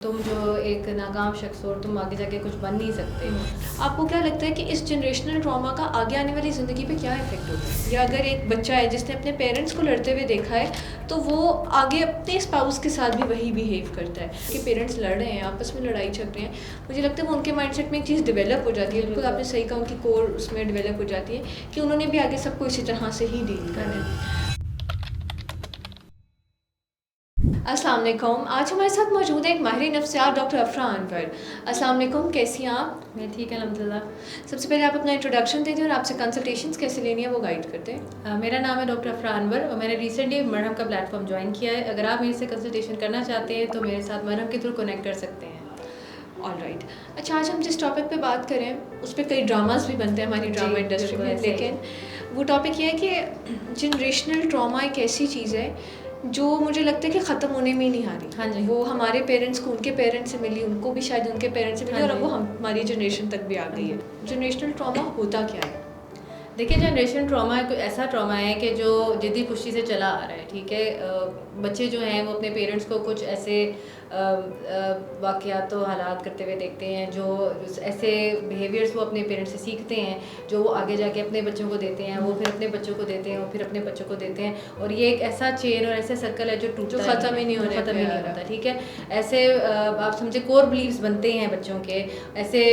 तुम जो एक नाकाम शख्स हो और तुम आगे जाके कुछ बन नहीं सकते। आपको क्या लगता है कि इस जनरेशनल ट्रॉमा का आगे आने वाली ज़िंदगी पे क्या इफ़ेक्ट होता है? या अगर एक बच्चा है जिसने अपने पेरेंट्स को लड़ते हुए देखा है तो वो आगे अपने स्पाउस के साथ भी वही बिहेव करता है कि पेरेंट्स लड़ रहे हैं, आपस में लड़ाई चल रही है, मुझे लगता है वो उनके माइंडसेट में एक चीज़ डेवलप हो जाती है। बिल्कुल आपने सही कहा, उनकी कोर उसमें डेवलप हो जाती है कि उन्होंने भी आगे सबको इसी तरह से ही डील करना है। अस्सलाम वालेकुम। आज हमारे साथ मौजूद है एक माहिर नफ्सियात डॉक्टर अफरा अनवर। अस्सलाम वालेकुम, कैसी हैं आप? मैं ठीक है अल्हम्दुलिल्लाह। सबसे पहले आप अपना इंट्रोडक्शन दे दें और आपसे कंसल्टेशंस कैसे लेनी है वो गाइड करते हैं। मेरा नाम है डॉक्टर अफरा अनवर और मैंने रिसेंटली मरहम का प्लेटफॉर्म ज्वाइन किया है। अगर आप मेरे से कंसल्टेशन करना चाहते हैं तो मेरे साथ मरहम के थ्रू कनेक्ट कर सकते हैं। ऑलराइट। अच्छा, आज हम जिस टॉपिक पे बात करें उस पर कई ड्रामास भी बनते हैं हमारी ड्रामा इंडस्ट्री में, लेकिन वो टॉपिक ये है कि जनरेशनल ट्रॉमा एक ऐसी चीज़ है जो मुझे लगता है कि ख़त्म होने में ही नहीं आ रही। हाँ जी। वो हमारे पेरेंट्स को उनके पेरेंट्स से मिली, उनको भी शायद उनके पेरेंट्स से मिली, और अब वो हमारी जनरेशन तक भी आ गई है। जनरेशनल ट्रॉमा होता क्या है? देखिए, जनरेशन ट्रॉमा एक ऐसा ट्रॉमा है कि जो जद्दी पुश्ती से चला आ रहा है। ठीक है, बच्चे जो हैं वो अपने पेरेंट्स को कुछ ऐसे वाक़यात तो हालात करते हुए देखते हैं जो ऐसे बिहेवियर्स वो अपने पेरेंट्स से सीखते हैं जो वो आगे जाके अपने बच्चों को देते हैं, वो फिर अपने बच्चों को देते हैं, वो फिर अपने बच्चों को देते हैं, और ये एक ऐसा चेन और ऐसा सर्कल है जो ख़त्म ही नहीं होता। ठीक है, ऐसे आप समझे कोर बिलीव्स बनते हैं बच्चों के, ऐसे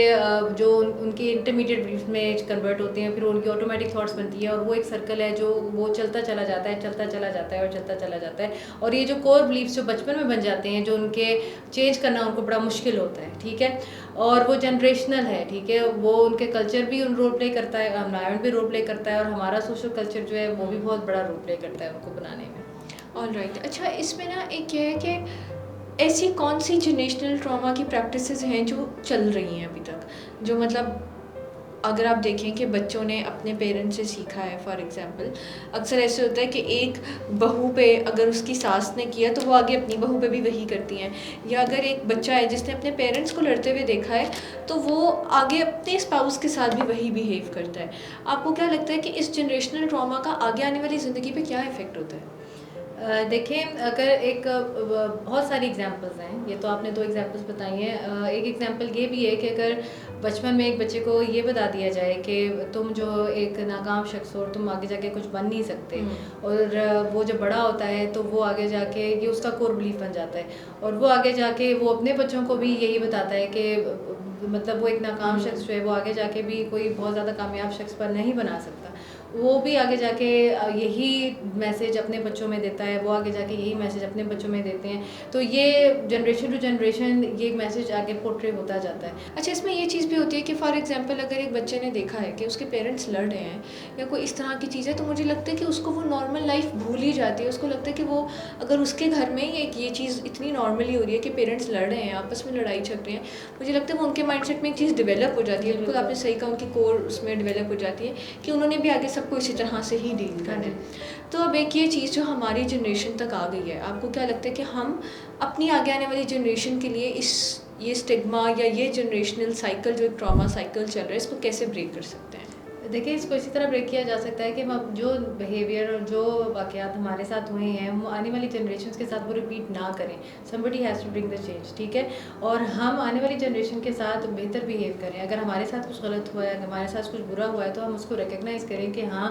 जो उनके इंटरमीडिएट बिलीव्स में कन्वर्ट होते हैं, फिर उनकी ऑटोमेटिक थॉट्स बनती है, और वो एक सर्कल है जो वो चलता चला जाता है, चलता चला जाता है और चलता चला जाता है। और ये जो कोर बिलीव्स जो बचपन में बन जाते हैं, जो उनके चेंज करना उनको बड़ा मुश्किल होता है। ठीक है, और वो जनरेशनल है। ठीक है, वो उनके कल्चर भी उन रोल प्ले करता है, एनवायरनमेंट भी रोल प्ले करता है, और हमारा सोशल कल्चर जो है वो भी बहुत बड़ा रोल प्ले करता है उनको बनाने में। ऑलराइट। अच्छा, इसमें ना एक ये है कि ऐसी कौन सी जनरेशनल ट्रॉमा की प्रैक्टिसेस हैं जो चल रही हैं अभी तक, जो मतलब अगर आप देखें कि बच्चों ने अपने पेरेंट्स से सीखा है। फॉर एग्जांपल अक्सर ऐसे होता है कि एक बहू पे अगर उसकी सास ने किया तो वो आगे अपनी बहू पे भी वही करती हैं, या अगर एक बच्चा है जिसने अपने पेरेंट्स को लड़ते हुए देखा है तो वो आगे अपने स्पाउस के साथ भी वही बिहेव करता है। आपको क्या लगता है कि इस जनरेशनल ट्रॉमा का आगे आने वाली ज़िंदगी पे क्या इफ़ेक्ट होता है? देखें, अगर एक बहुत सारी एग्जांपल्स हैं, ये तो आपने 2 एग्जांपल्स बताई हैं। एक एग्जांपल ये भी है कि अगर बचपन में एक बच्चे को ये बता दिया जाए कि तुम जो एक नाकाम शख्स हो और तुम आगे जाके कुछ बन नहीं सकते, और वो जब बड़ा होता है तो वो आगे जाके ये उसका कोर बिलीफ बन जाता है, और वो आगे जाके वो अपने बच्चों को भी यही बताता है कि मतलब वो एक नाकाम शख्स जो है वो आगे जाके भी कोई बहुत ज़्यादा कामयाब शख्स पर नहीं बना सकता। वो भी आगे जाके यही मैसेज अपने बच्चों में देता है, वो आगे जाके यही मैसेज अपने बच्चों में देते हैं। तो ये जनरेशन टू जनरेशन ये मैसेज आगे पोर्ट्रे होता जाता है। अच्छा, इसमें ये चीज़ भी होती है कि फॉर एग्जांपल अगर एक बच्चे ने देखा है कि उसके पेरेंट्स लड़ रहे हैं या कोई इस तरह की चीज़ है, तो मुझे लगता है कि उसको वो नॉर्मल लाइफ भूल ही जाती है। उसको लगता है कि वो अगर उसके घर में ये चीज़ इतनी नॉर्मली हो रही है कि पेरेंट्स लड़ रहे हैं, आपस में लड़ाई चल रही है, मुझे लगता है वो उनके माइंडसेट में एक चीज़ डेवलप हो जाती है। बिल्कुल आपने सही कहा, उनकी कोर उसमें डेवलप हो जाती है कि उन्होंने भी आगे सबको इसी तरह से ही डील करना है। तो अब एक ये चीज़ जो हमारी जनरेशन तक आ गई है, आपको क्या लगता है कि हम अपनी आगे आने वाली जनरेशन के लिए ये स्टिग्मा या ये जनरेशनल साइकिल जो एक ट्रॉमा साइकिल चल रहा है, इसको कैसे ब्रेक कर सकते हैं? देखिए, इसको इसी तरह ब्रेक किया जा सकता है कि हम जो बिहेवियर और जो वाक़यात हमारे साथ हुए हैं वो आने वाली जनरेशन के साथ वो रिपीट ना करें। Somebody has to bring the change. ठीक है, और हम आने वाली जनरेशन के साथ बेहतर बिहेव करें। अगर हमारे साथ कुछ गलत हुआ है, अगर हमारे साथ कुछ बुरा हुआ है, तो हम उसको रिकग्नाइज़ करें कि हाँ,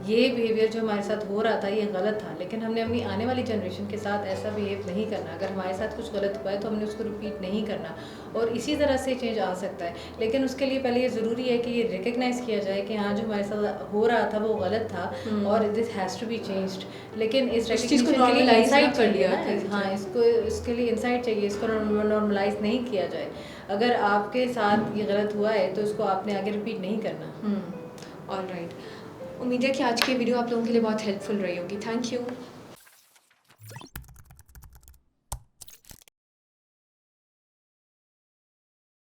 ये बिहेवियर जो हमारे साथ हो रहा था ये गलत था, लेकिन हमने अपनी आने वाली जनरेशन के साथ ऐसा बिहेव नहीं करना। अगर हमारे साथ कुछ गलत हुआ है तो हमने उसको रिपीट नहीं करना, और इसी तरह से चेंज आ सकता है। लेकिन उसके लिए पहले ये ज़रूरी है कि ये रिकग्नाइज़ किया जाए कि हाँ, जो हमारे साथ हो रहा था वो गलत था, और this has to be changed. लेकिन इस चीज़ को रिकग्निशन के लिए इंसाइट कर लिया। हाँ, इसके लिए इंसाइट चाहिए, इसको नॉर्मलाइज नहीं किया जाए। अगर आपके साथ ये गलत हुआ है तो इसको आपने आगे रिपीट नहीं करना। ऑलराइट। उम्मीद है कि आज की वीडियो आप लोगों के लिए बहुत हेल्पफुल रही होगी। Thank you.